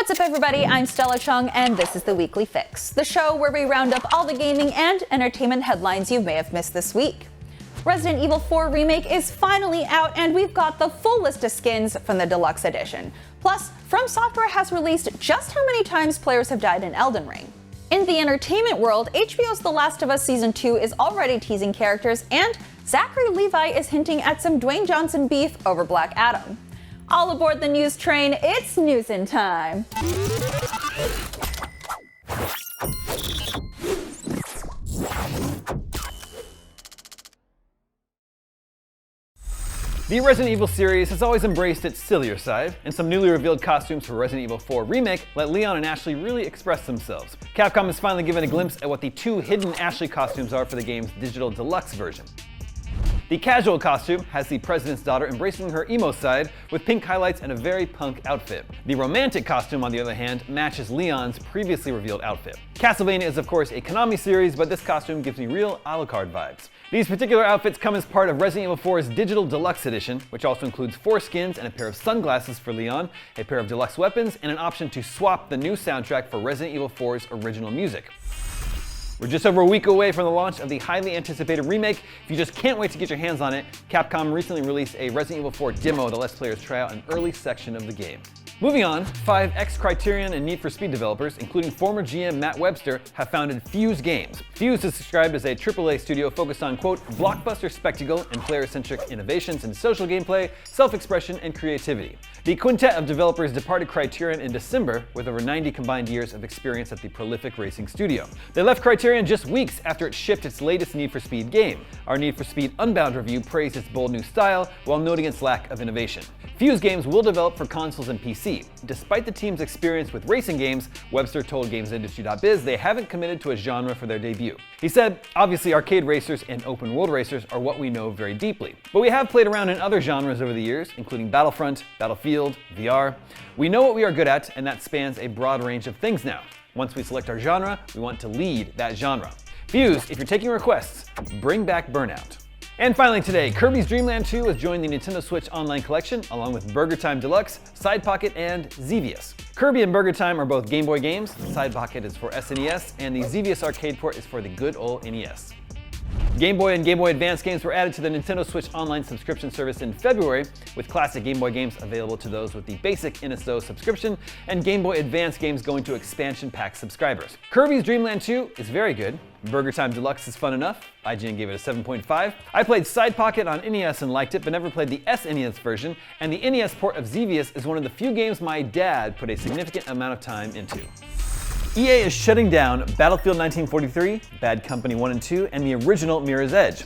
What's up everybody, I'm Stella Chung and this is the Weekly Fix, the show where we round up all the gaming and entertainment headlines you may have missed this week. Resident Evil 4 Remake is finally out and we've got the full list of skins from the Deluxe Edition. Plus, From Software has released just how many times players have died in Elden Ring. In the entertainment world, HBO's The Last of Us Season 2 is already teasing characters and Zachary Levi is hinting at some Dywane Johnson beef over Black Adam. All aboard the news train, it's newsin' time! The Resident Evil series has always embraced its sillier side, and some newly revealed costumes for Resident Evil 4 Remake let Leon and Ashley really express themselves. Capcom has finally given a glimpse at what the two hidden Ashley costumes are for the game's digital deluxe version. The casual costume has the president's daughter embracing her emo side with pink highlights and a very punk outfit. The romantic costume, on the other hand, matches Leon's previously revealed outfit. Castlevania is of course a Konami series, but this costume gives me real Alucard vibes. These particular outfits come as part of Resident Evil 4's Digital Deluxe Edition, which also includes 4 skins and a pair of sunglasses for Leon, a pair of deluxe weapons, and an option to swap the new soundtrack for Resident Evil 4's original music. We're just over a week away from the launch of the highly anticipated remake. If you just can't wait to get your hands on it, Capcom recently released a Resident Evil 4 demo that lets players try out an early section of the game. Moving on, 5 ex-Criterion and Need for Speed developers, including former GM Matt Webster, have founded Fuse Games. Fuse is described as a AAA studio focused on, quote, blockbuster spectacle and player-centric innovations in social gameplay, self-expression, and creativity. The quintet of developers departed Criterion in December with over 90 combined years of experience at the prolific racing studio. They left Criterion just weeks after it shipped its latest Need for Speed game. Our Need for Speed Unbound review praised its bold new style while noting its lack of innovation. Fuse Games will develop for consoles and PC. Despite the team's experience with racing games, Webster told GamesIndustry.biz they haven't committed to a genre for their debut. He said, obviously arcade racers and open world racers are what we know very deeply. But we have played around in other genres over the years, including Battlefront, Battlefield, VR. We know what we are good at, and that spans a broad range of things now. Once we select our genre, we want to lead that genre. Fuse, if you're taking requests, bring back Burnout. And finally today, Kirby's Dream Land 2 has joined the Nintendo Switch Online Collection, along with Burger Time Deluxe, Side Pocket, and Xevious. Kirby and Burger Time are both Game Boy games, Side Pocket is for SNES, and the Xevious arcade port is for the good old NES. Game Boy and Game Boy Advance games were added to the Nintendo Switch Online subscription service in February, with classic Game Boy games available to those with the basic NSO subscription, and Game Boy Advance games going to expansion pack subscribers. Kirby's Dream Land 2 is very good. Burger Time Deluxe is fun enough. IGN gave it a 7.5. I played Side Pocket on NES and liked it, but never played the SNES version, and the NES port of Xevious is one of the few games my dad put a significant amount of time into. EA is shutting down Battlefield 1943, Bad Company 1 and 2, and the original Mirror's Edge.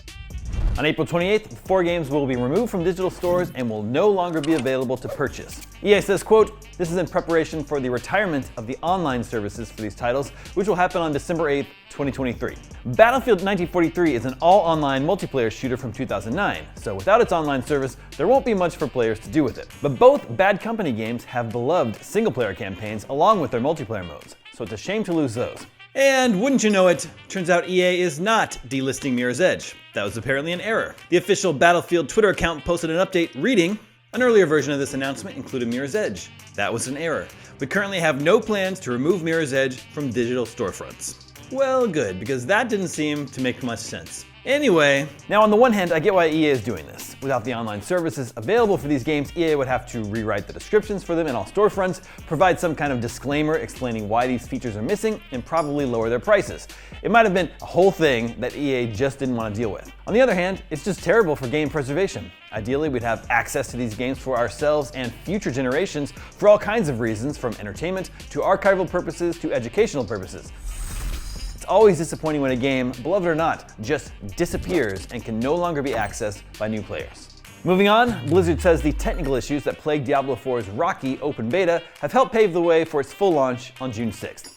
On April 28th, the 4 games will be removed from digital stores and will no longer be available to purchase. EA says, quote, this is in preparation for the retirement of the online services for these titles, which will happen on December 8th, 2023. Battlefield 1943 is an all-online multiplayer shooter from 2009, so without its online service, there won't be much for players to do with it. But both Bad Company games have beloved single-player campaigns along with their multiplayer modes, so it's a shame to lose those. And wouldn't you know it, turns out EA is not delisting Mirror's Edge. That was apparently an error. The official Battlefield Twitter account posted an update reading, an earlier version of this announcement included Mirror's Edge. That was an error. We currently have no plans to remove Mirror's Edge from digital storefronts. Well, good, because that didn't seem to make much sense. Anyway, now on the one hand, I get why EA is doing this. Without the online services available for these games, EA would have to rewrite the descriptions for them in all storefronts, provide some kind of disclaimer explaining why these features are missing, and probably lower their prices. It might have been a whole thing that EA just didn't want to deal with. On the other hand, it's just terrible for game preservation. Ideally, we'd have access to these games for ourselves and future generations for all kinds of reasons, from entertainment to archival purposes to educational purposes. It's always disappointing when a game, beloved or not, just disappears and can no longer be accessed by new players. Moving on, Blizzard says the technical issues that plagued Diablo 4's Rocky open beta have helped pave the way for its full launch on June 6th.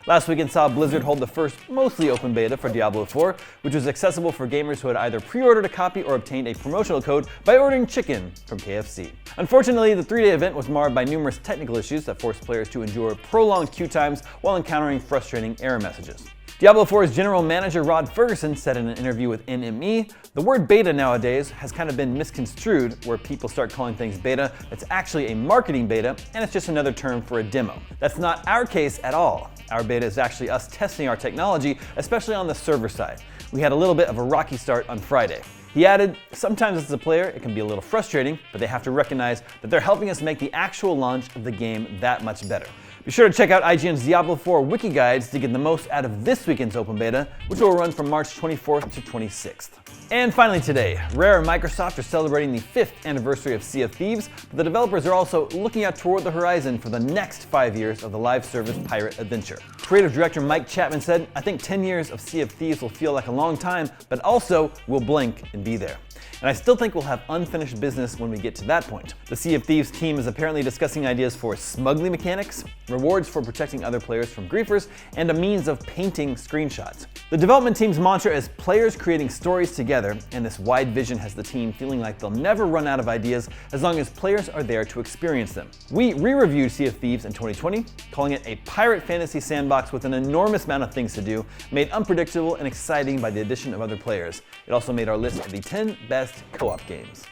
Last weekend saw Blizzard hold the first mostly open beta for Diablo 4, which was accessible for gamers who had either pre-ordered a copy or obtained a promotional code by ordering chicken from KFC. Unfortunately, the 3-day event was marred by numerous technical issues that forced players to endure prolonged queue times while encountering frustrating error messages. Diablo 4's general manager Rod Ferguson said in an interview with NME, the word beta nowadays has kind of been misconstrued, where people start calling things beta that's actually a marketing beta, and it's just another term for a demo. That's not our case at all. Our beta is actually us testing our technology, especially on the server side. We had a little bit of a rocky start on Friday. He added, sometimes as a player it can be a little frustrating, but they have to recognize that they're helping us make the actual launch of the game that much better. Be sure to check out IGN's Diablo 4 wiki guides to get the most out of this weekend's open beta, which will run from March 24th to 26th. And finally today, Rare and Microsoft are celebrating the 5th anniversary of Sea of Thieves, but the developers are also looking out toward the horizon for the next 5 years of the live service pirate adventure. Creative director Mike Chapman said, "I think 10 years of Sea of Thieves will feel like a long time, but also we'll blink and be there. And I still think we'll have unfinished business when we get to that point." The Sea of Thieves team is apparently discussing ideas for smuggling mechanics, rewards for protecting other players from griefers, and a means of painting screenshots. The development team's mantra is players creating stories together, and this wide vision has the team feeling like they'll never run out of ideas as long as players are there to experience them. We re-reviewed Sea of Thieves in 2020, calling it a pirate fantasy sandbox with an enormous amount of things to do, made unpredictable and exciting by the addition of other players. It also made our list of the 10 best co-op games.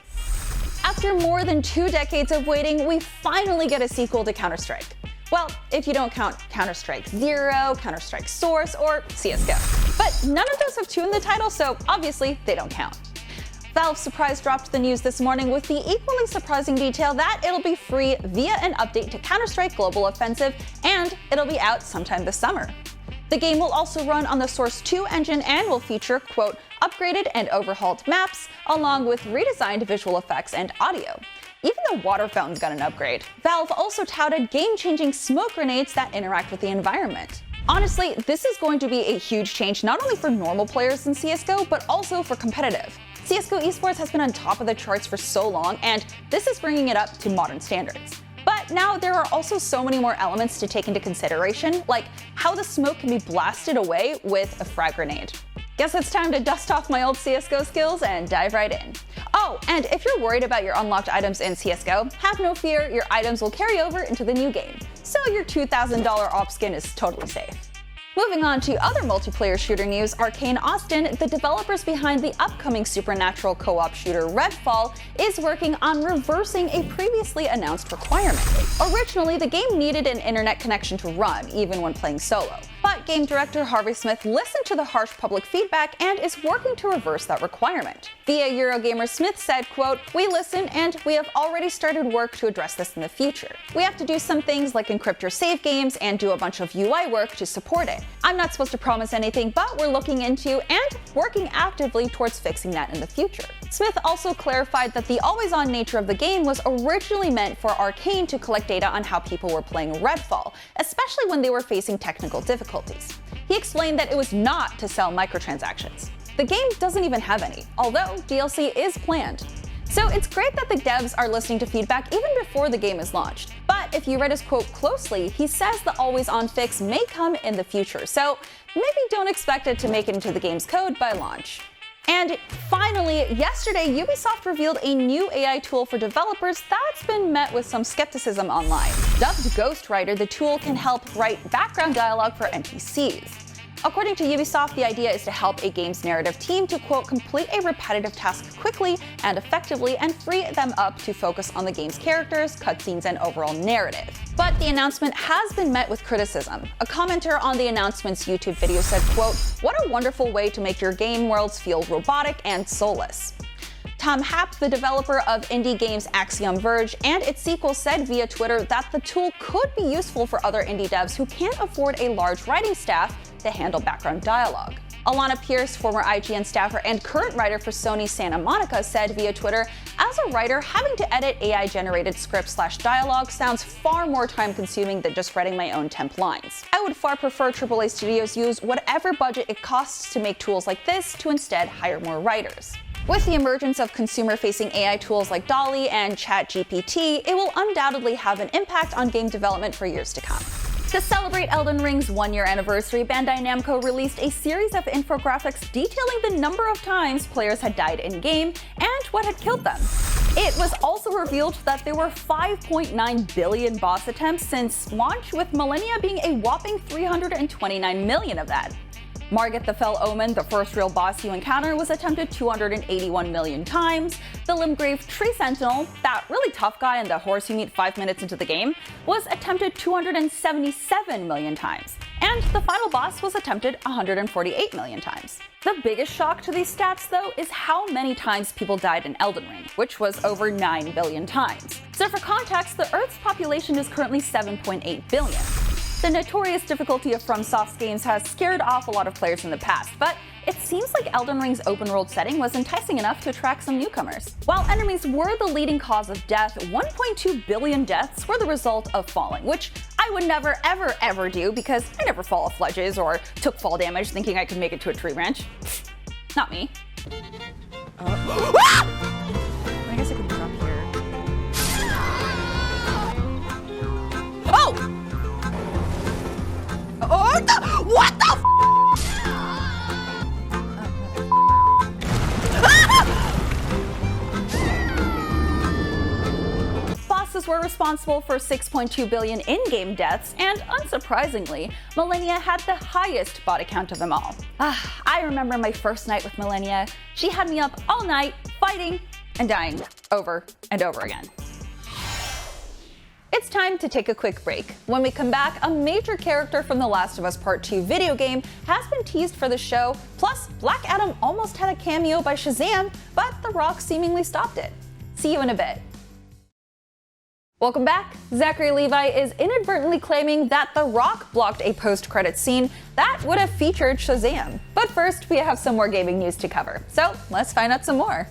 After more than 2 decades of waiting, we finally get a sequel to Counter-Strike. Well, if you don't count Counter-Strike 0, Counter-Strike Source, or CSGO. But none of those have 2 in the title, so obviously they don't count. Valve surprise dropped the news this morning with the equally surprising detail that it'll be free via an update to Counter-Strike Global Offensive, and it'll be out sometime this summer. The game will also run on the Source 2 engine and will feature, quote, upgraded and overhauled maps, along with redesigned visual effects and audio. Even the water fountain's got an upgrade. Valve also touted game-changing smoke grenades that interact with the environment. Honestly, this is going to be a huge change not only for normal players in CSGO, but also for competitive. CSGO esports has been on top of the charts for so long, and this is bringing it up to modern standards. But now there are also so many more elements to take into consideration, like how the smoke can be blasted away with a frag grenade. Guess it's time to dust off my old CSGO skills and dive right in. Oh, and if you're worried about your unlocked items in CSGO, have no fear, your items will carry over into the new game. So your $2,000 op skin is totally safe. Moving on to other multiplayer shooter news, Arcane Austin, the developers behind the upcoming supernatural co-op shooter Redfall, is working on reversing a previously announced requirement. Originally, the game needed an internet connection to run, even when playing solo. But game director Harvey Smith listened to the harsh public feedback and is working to reverse that requirement. Via Eurogamer, Smith said, quote, "We listened and we have already started work to address this in the future. We have to do some things like encrypt your save games and do a bunch of UI work to support it. I'm not supposed to promise anything, but we're looking into and working actively towards fixing that in the future." Smith also clarified that the always-on nature of the game was originally meant for Arcane to collect data on how people were playing Redfall, especially when they were facing technical difficulties. He explained that it was not to sell microtransactions. The game doesn't even have any, although DLC is planned. So it's great that the devs are listening to feedback even before the game is launched. But if you read his quote closely, he says the always-on fix may come in the future, so maybe don't expect it to make it into the game's code by launch. And finally, yesterday, Ubisoft revealed a new AI tool for developers that's been met with some skepticism online. Dubbed Ghostwriter, the tool can help write background dialogue for NPCs. According to Ubisoft, the idea is to help a game's narrative team to, quote, complete a repetitive task quickly and effectively and free them up to focus on the game's characters, cutscenes, and overall narrative. But the announcement has been met with criticism. A commenter on the announcement's YouTube video said, quote, "What a wonderful way to make your game worlds feel robotic and soulless." Tom Happ, the developer of indie games Axiom Verge and its sequel, said via Twitter that the tool could be useful for other indie devs who can't afford a large writing staff to handle background dialogue. Alana Pierce, former IGN staffer and current writer for Sony's Santa Monica, said via Twitter, "As a writer, having to edit AI-generated script/dialogue sounds far more time-consuming than just writing my own temp lines. I would far prefer AAA studios use whatever budget it costs to make tools like this to instead hire more writers." With the emergence of consumer-facing AI tools like DALL-E and ChatGPT, it will undoubtedly have an impact on game development for years to come. To celebrate Elden Ring's 1-year anniversary, Bandai Namco released a series of infographics detailing the number of times players had died in-game and what had killed them. It was also revealed that there were 5.9 billion boss attempts since launch, with Millennia being a whopping 329 million of that. Margit the Fell Omen, the first real boss you encounter, was attempted 281 million times. The Limgrave Tree Sentinel, that really tough guy and the horse you meet 5 minutes into the game, was attempted 277 million times. And the final boss was attempted 148 million times. The biggest shock to these stats, though, is how many times people died in Elden Ring, which was over 9 billion times. So for context, the Earth's population is currently 7.8 billion. The notorious difficulty of FromSoft's games has scared off a lot of players in the past, but it seems like Elden Ring's open-world setting was enticing enough to attract some newcomers. While enemies were the leading cause of death, 1.2 billion deaths were the result of falling, which I would never ever do because I never fall off ledges or took fall damage thinking I could make it to a tree branch. Not me. I guess I could drop here. Oh! Oh, what the f? Bosses were responsible for 6.2 billion in-game deaths, and unsurprisingly, Millennia had the highest body count of them all. I remember my first night with Millennia. She had me up all night, fighting and dying over and over again. It's time to take a quick break. When we come back, a major character from The Last of Us Part 2 video game has been teased for the show, plus Black Adam almost had a cameo by Shazam, but The Rock seemingly stopped it. See you in a bit. Welcome back. Zachary Levi is inadvertently claiming that The Rock blocked a post-credits scene that would have featured Shazam. But first, we have some more gaming news to cover, so let's find out some more.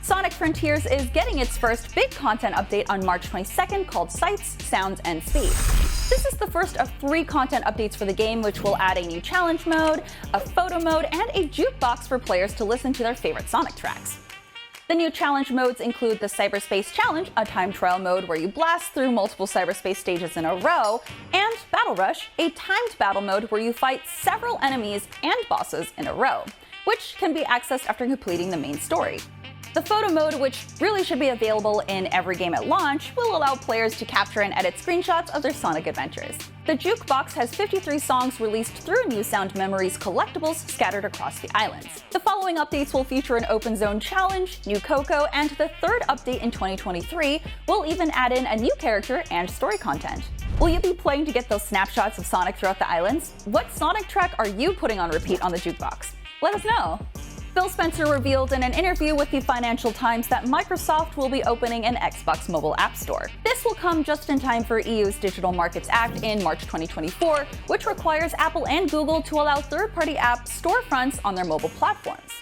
Sonic Frontiers is getting its first big content update on March 22nd called Sights, Sounds, and Speed. This is the first of 3 content updates for the game, which will add a new challenge mode, a photo mode, and a jukebox for players to listen to their favorite Sonic tracks. The new challenge modes include the Cyberspace Challenge, a time trial mode where you blast through multiple cyberspace stages in a row, and Battle Rush, a timed battle mode where you fight several enemies and bosses in a row, which can be accessed after completing the main story. The photo mode, which really should be available in every game at launch, will allow players to capture and edit screenshots of their Sonic adventures. The jukebox has 53 songs released through New Sound Memories collectibles scattered across the islands. The following updates will feature an open zone challenge, new Coco, and the third update in 2023 will even add in a new character and story content. Will you be playing to get those snapshots of Sonic throughout the islands? What Sonic track are you putting on repeat on the jukebox? Let us know. Phil Spencer revealed in an interview with the Financial Times that Microsoft will be opening an Xbox mobile app store. This will come just in time for EU's Digital Markets Act in March 2024, which requires Apple and Google to allow third-party app storefronts on their mobile platforms.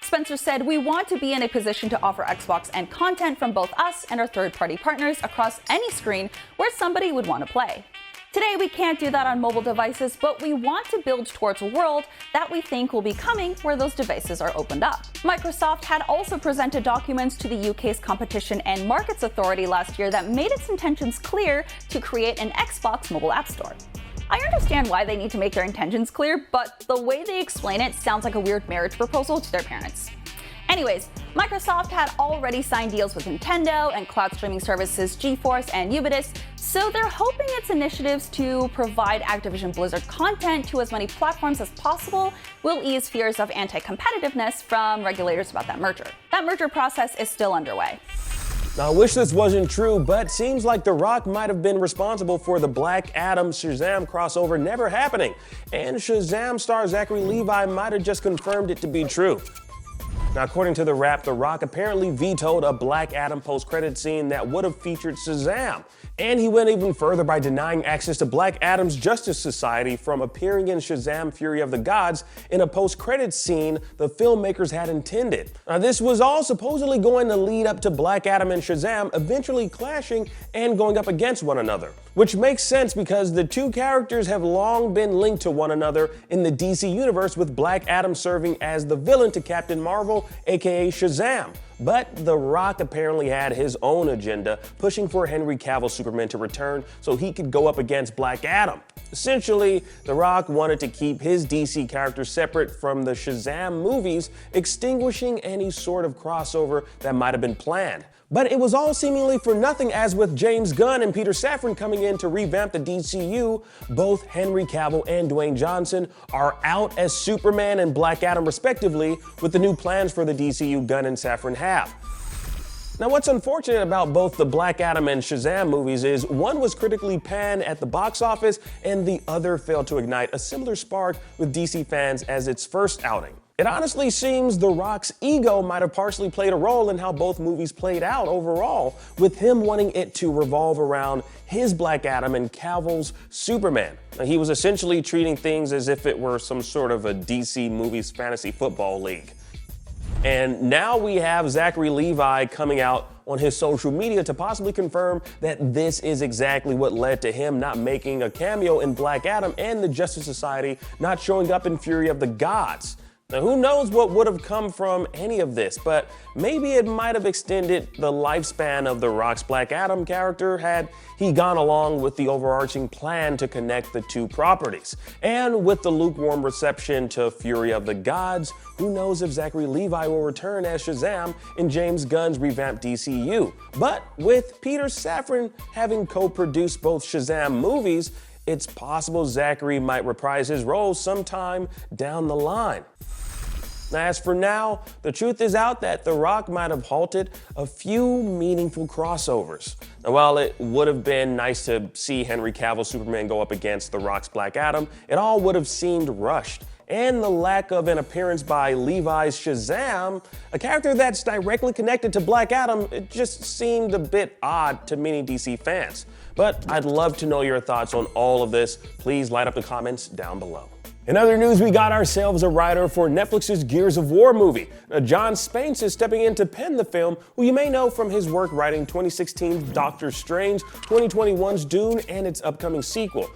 Spencer said, "We want to be in a position to offer Xbox and content from both us and our third-party partners across any screen where somebody would want to play. Today, we can't do that on mobile devices, but we want to build towards a world that we think will be coming where those devices are opened up." Microsoft had also presented documents to the UK's Competition and Markets Authority last year that made its intentions clear to create an Xbox mobile app store. I understand why they need to make their intentions clear, but the way they explain it sounds like a weird marriage proposal to their parents. Anyways, Microsoft had already signed deals with Nintendo and cloud streaming services GeForce and Ubisoft, so they're hoping its initiatives to provide Activision Blizzard content to as many platforms as possible will ease fears of anti-competitiveness from regulators about that merger. That merger process is still underway. Now, I wish this wasn't true, but seems like The Rock might have been responsible for the Black Adam Shazam crossover never happening, and Shazam star Zachary Levi might have just confirmed it to be true. Now, according to The Wrap, The Rock apparently vetoed a Black Adam post-credit scene that would have featured Shazam. And he went even further by denying access to Black Adam's Justice Society from appearing in Shazam Fury of the Gods in a post-credit scene the filmmakers had intended. Now, this was all supposedly going to lead up to Black Adam and Shazam eventually clashing and going up against one another. Which makes sense because the two characters have long been linked to one another in the DC universe, with Black Adam serving as the villain to Captain Marvel, aka Shazam. But The Rock apparently had his own agenda, pushing for Henry Cavill Superman to return so he could go up against Black Adam. Essentially, The Rock wanted to keep his DC character separate from the Shazam movies, extinguishing any sort of crossover that might have been planned. But it was all seemingly for nothing, as with James Gunn and Peter Safran coming in to revamp the DCU, both Henry Cavill and Dywane Johnson are out as Superman and Black Adam respectively, with the new plans for the DCU Gunn and Safran have. Now, what's unfortunate about both the Black Adam and Shazam movies is one was critically panned at the box office and the other failed to ignite a similar spark with DC fans as its first outing. It honestly seems The Rock's ego might have partially played a role in how both movies played out overall, with him wanting it to revolve around his Black Adam and Cavill's Superman. Now, he was essentially treating things as if it were some sort of a DC Movies fantasy football league. And now we have Zachary Levi coming out on his social media to possibly confirm that this is exactly what led to him not making a cameo in Black Adam and the Justice Society not showing up in Fury of the Gods. Now, who knows what would have come from any of this, but maybe it might have extended the lifespan of The Rock's Black Adam character had he gone along with the overarching plan to connect the two properties. And with the lukewarm reception to Fury of the Gods, who knows if Zachary Levi will return as Shazam in James Gunn's revamped DCU. But with Peter Safran having co-produced both Shazam movies, it's possible Zachary might reprise his role sometime down the line. Now, as for now, the truth is out that The Rock might have halted a few meaningful crossovers. Now, while it would have been nice to see Henry Cavill's Superman go up against The Rock's Black Adam, it all would have seemed rushed. And the lack of an appearance by Levi's Shazam, a character that's directly connected to Black Adam, it just seemed a bit odd to many DC fans. But I'd love to know your thoughts on all of this. Please light up the comments down below. In other news, we got ourselves a writer for Netflix's Gears of War movie. John Spaihts is stepping in to pen the film, who you may know from his work writing 2016's Doctor Strange, 2021's Dune, and its upcoming sequel.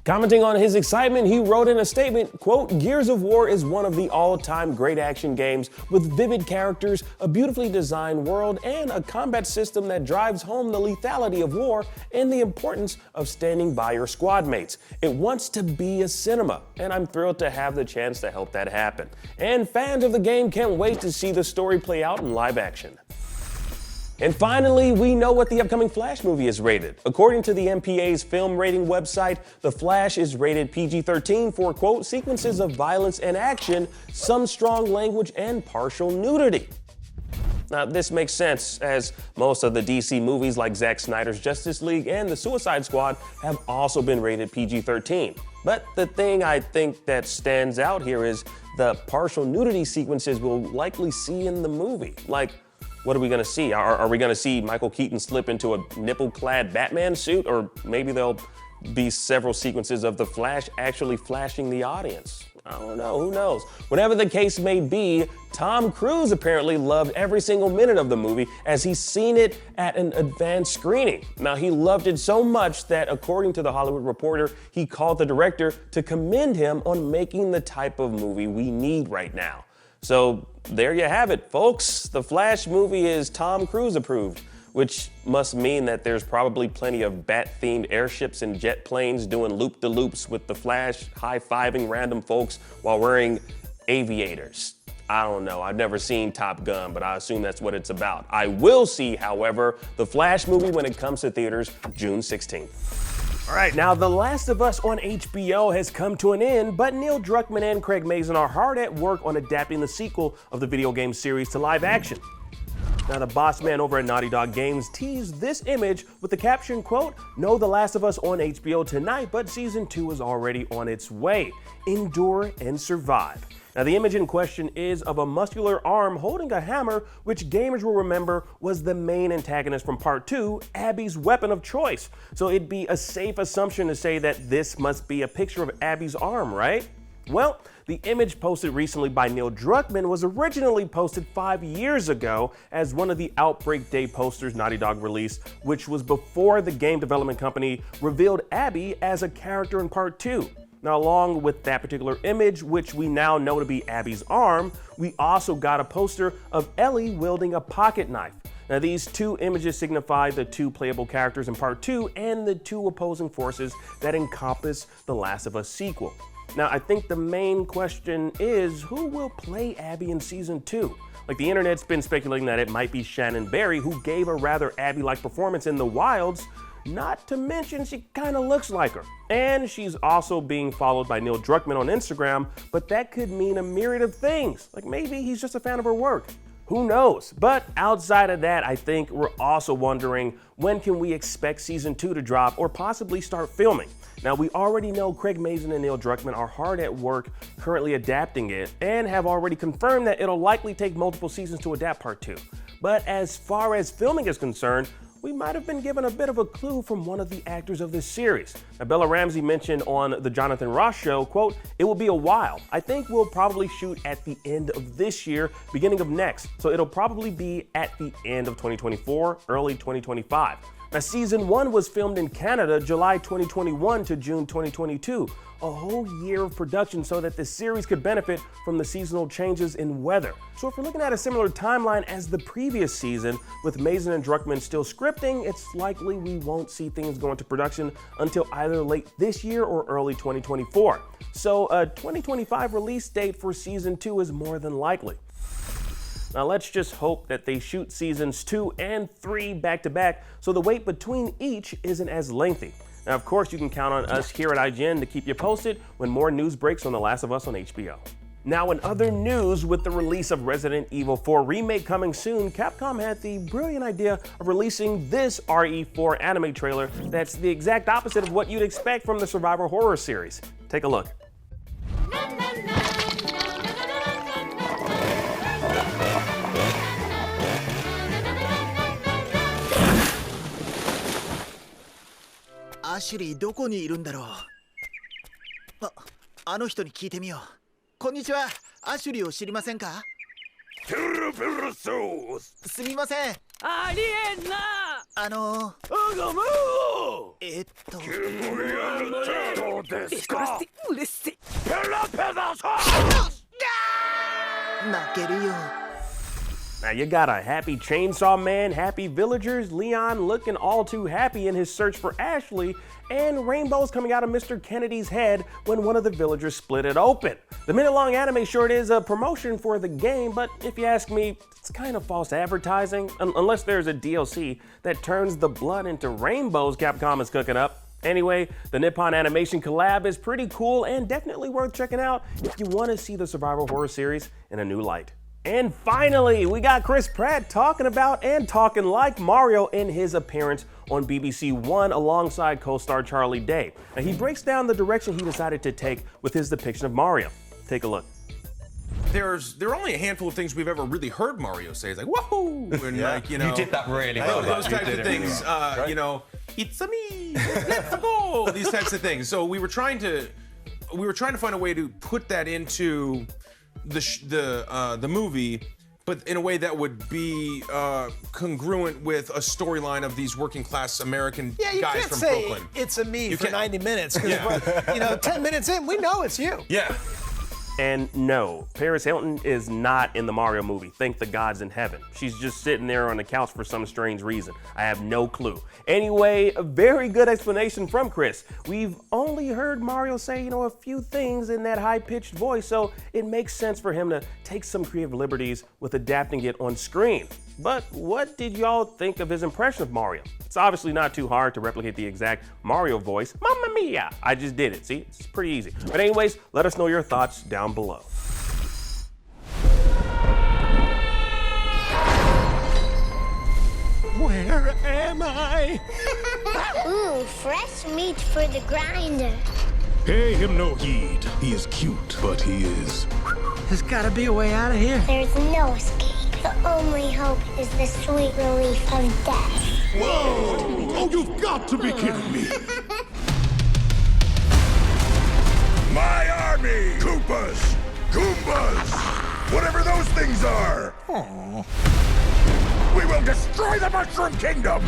Commenting on his excitement, he wrote in a statement, quote, "Gears of War is one of the all-time great action games with vivid characters, a beautifully designed world, and a combat system that drives home the lethality of war and the importance of standing by your squad mates. It wants to be a cinema, and I'm thrilled to have the chance to help that happen. And fans of the game can't wait to see the story play out in live action." And finally, we know what the upcoming Flash movie is rated. According to the MPA's film rating website, The Flash is rated PG-13 for, quote, "sequences of violence and action, some strong language, and partial nudity." Now, this makes sense, as most of the DC movies like Zack Snyder's Justice League and The Suicide Squad have also been rated PG-13. But the thing I think that stands out here is the partial nudity sequences we'll likely see in the movie. Like, what are we gonna see? Are we gonna see Michael Keaton slip into a nipple-clad Batman suit? Or maybe there'll be several sequences of the Flash actually flashing the audience. I don't know, who knows? Whatever the case may be, Tom Cruise apparently loved every single minute of the movie, as he's seen it at an advanced screening. Now, he loved it so much that, according to The Hollywood Reporter, he called the director to commend him on making the type of movie we need right now. So there you have it, folks. The Flash movie is Tom Cruise approved, which must mean that there's probably plenty of bat-themed airships and jet planes doing loop-de-loops with the Flash high-fiving random folks while wearing aviators. I don't know, I've never seen Top Gun, but I assume that's what it's about. I will see, however, the Flash movie when it comes to theaters June 16th. All right, now The Last of Us on HBO has come to an end, but Neil Druckmann and Craig Mazin are hard at work on adapting the sequel of the video game series to live action. Now, the boss man over at Naughty Dog Games teased this image with the caption, quote, "No The Last of Us on HBO tonight, but season 2 is already on its way. Endure and survive." Now, the image in question is of a muscular arm holding a hammer, which gamers will remember was the main antagonist from Part 2, Abby's weapon of choice. So it'd be a safe assumption to say that this must be a picture of Abby's arm, right? Well, the image posted recently by Neil Druckmann was originally posted 5 years ago as one of the Outbreak Day posters Naughty Dog released, which was before the game development company revealed Abby as a character in Part 2. Now, along with that particular image, which we now know to be Abby's arm, we also got a poster of Ellie wielding a pocket knife. Now, these two images signify the two playable characters in Part 2 and the two opposing forces that encompass the Last of Us sequel. Now, I think the main question is, who will play Abby in Season 2? Like, the internet's been speculating that it might be Shannon Barry, who gave a rather Abby-like performance in the wilds. Not to mention, she kinda looks like her. And she's also being followed by Neil Druckmann on Instagram, but that could mean a myriad of things. Like, maybe he's just a fan of her work. Who knows? But outside of that, I think we're also wondering, when can we expect season 2 to drop or possibly start filming? Now, we already know Craig Mazin and Neil Druckmann are hard at work currently adapting it and have already confirmed that it'll likely take multiple seasons to adapt part 2. But as far as filming is concerned, we might have been given a bit of a clue from one of the actors of this series. Now, Bella Ramsey mentioned on the Jonathan Ross show, quote, "It will be a while. I think we'll probably shoot at the end of this year, beginning of next. So it'll probably be at the end of 2024, early 2025. Now, season 1 was filmed in Canada, July 2021 to June 2022. A whole year of production so that the series could benefit from the seasonal changes in weather. So if we're looking at a similar timeline as the previous season, with Mazin and Druckmann still scripting, it's likely we won't see things go into production until either late this year or early 2024. So a 2025 release date for season 2 is more than likely. Now let's just hope that they shoot seasons 2 and 3 back to back so the wait between each isn't as lengthy. Now, of course, you can count on us here at IGN to keep you posted when more news breaks on The Last of Us on HBO. Now, in other news, with the release of Resident Evil 4 Remake coming soon, Capcom had the brilliant idea of releasing this RE4 anime trailer that's the exact opposite of what you'd expect from the survival horror series. Take a look. Ashley どこにいるんだろう。あの人に聞いてみよう。こんにちは。アシュリーを知りませんか？すみません。ありえんな。泣けるよ。Now you got a happy chainsaw man, happy villagers, Leon looking all too happy in his search for Ashley, and rainbows coming out of Mr. Kennedy's head when one of the villagers split it open. The minute-long anime short is a promotion for the game, but if you ask me, it's kind of false advertising, unless there's a DLC that turns the blood into rainbows Capcom is cooking up. Anyway, the Nippon Animation collab is pretty cool and definitely worth checking out if you want to see the survival horror series in a new light. And finally, we got Chris Pratt talking about and talking like Mario in his appearance on BBC One alongside co-star Charlie Day. Now, he breaks down the direction he decided to take with his depiction of Mario. Take a look. There are only a handful of things we've ever really heard Mario say. It's like, whoa, and like, you know. You did that really well. Those types of things, you know, it's a me, let's go, these types of things. So we were trying to find a way to put that into the movie, but in a way that would be congruent with a storyline of these working class American guys from Brooklyn. It's a me for 90 minutes, because you know, 10 minutes in, we know it's you. Yeah. And no, Paris Hilton is not in the Mario movie, thank the gods in heaven. She's just sitting there on the couch for some strange reason. I have no clue. Anyway, a very good explanation from Chris. We've only heard Mario say, you know, a few things in that high-pitched voice, so it makes sense for him to take some creative liberties with adapting it on screen. But what did y'all think of his impression of Mario? It's obviously not too hard to replicate the exact Mario voice. Mamma mia! I just did it, see? It's pretty easy. But anyways, let us know your thoughts down below. Where am I? Ooh, fresh meat for the grinder. Pay him no heed. He is cute, but he is. There's gotta be a way out of here. There's no escape. The only hope is the sweet relief of death. Whoa! Oh, you've got to be kidding me! My army! Koopas! Goombas! Whatever those things are! Aww. We will destroy the Mushroom Kingdom!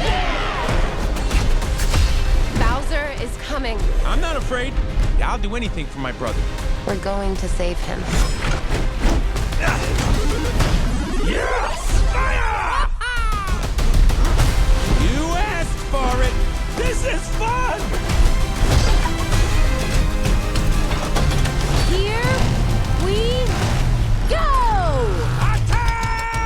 Bowser is coming. I'm not afraid. I'll do anything for my brother. We're going to save him. Yes! Fire! You asked for it. This is fun! Here we go! Attack!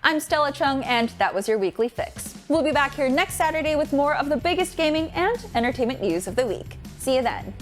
I'm Stella Chung, and that was your Weekly Fix. We'll be back here next Saturday with more of the biggest gaming and entertainment news of the week. See you then.